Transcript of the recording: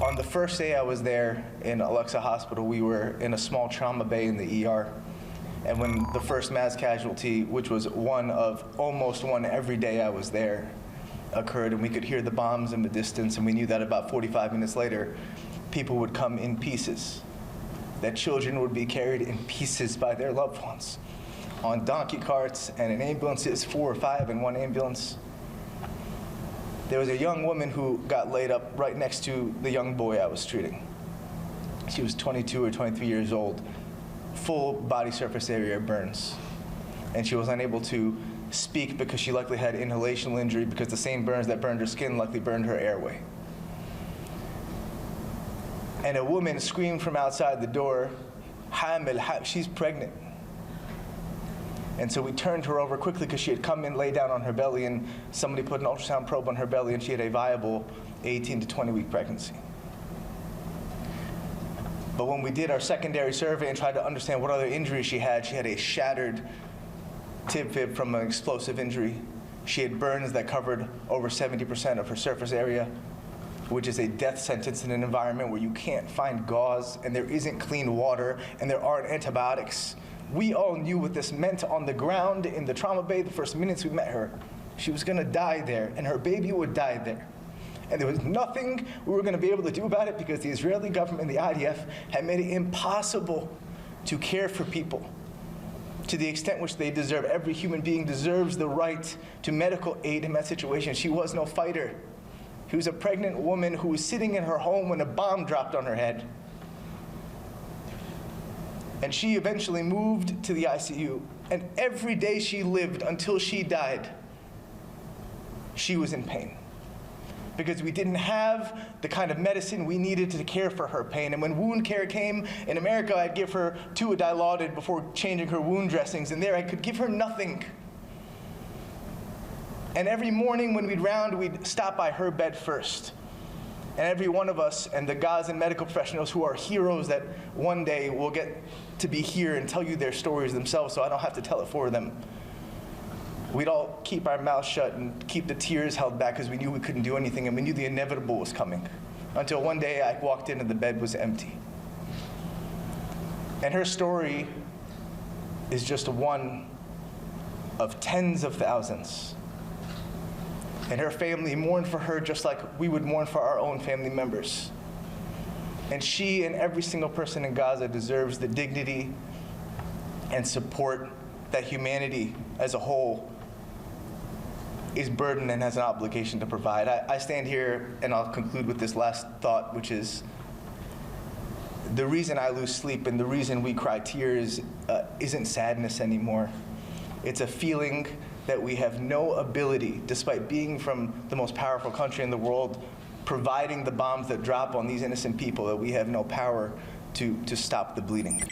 On the first day I was there in Al-Aqsa Hospital, we were in a small trauma bay in the ER. And when the first mass casualty, which was one of almost one every day I was there, occurred, and we could hear the bombs in the distance, and we knew that about 45 minutes later, people would come in pieces, that children would be carried in pieces by their loved ones on donkey carts and in ambulances, 4 or 5 in one ambulance. There was a young woman who got laid up right next to the young boy I was treating. She was 22 or 23 years old, full body surface area burns. And she was unable to speak because she likely had inhalational injury, because the same burns that burned her skin likely burned her airway. And a woman screamed from outside the door, "Hamil, she's pregnant." And so we turned her over quickly because she had come in, lay down on her belly, and somebody put an ultrasound probe on her belly, and she had a viable 18 to 20-week pregnancy. But when we did our secondary survey and tried to understand what other injuries she had a shattered tib fib from an explosive injury. She had burns that covered over 70% of her surface area, which is a death sentence in an environment where you can't find gauze and there isn't clean water and there aren't antibiotics. We all knew what this meant on the ground in the trauma bay the first minutes we met her. She was gonna die there, and her baby would die there. And there was nothing we were gonna be able to do about it because the Israeli government and the IDF had made it impossible to care for people to the extent which they deserve. Every human being deserves the right to medical aid in that situation. She was no fighter. She was a pregnant woman who was sitting in her home when a bomb dropped on her head. And she eventually moved to the ICU. And every day she lived until she died, she was in pain. Because we didn't have the kind of medicine we needed to care for her pain. And when wound care came, in America I'd give her 2 Dilaudid before changing her wound dressings, and there I could give her nothing. And every morning when we'd round, we'd stop by her bed first. And every one of us and the Gazan medical professionals who are heroes that one day will get to be here and tell you their stories themselves so I don't have to tell it for them. We'd all keep our mouths shut and keep the tears held back because we knew we couldn't do anything and we knew the inevitable was coming. Until one day I walked in and the bed was empty. And her story is just one of tens of thousands. And her family mourned for her just like we would mourn for our own family members. And she and every single person in Gaza deserves the dignity and support that humanity as a whole is burdened and has an obligation to provide. I stand here and I'll conclude with this last thought, which is the reason I lose sleep and the reason we cry tears isn't sadness anymore. It's a feeling that we have no ability, despite being from the most powerful country in the world, providing the bombs that drop on these innocent people, that we have no power to stop the bleeding.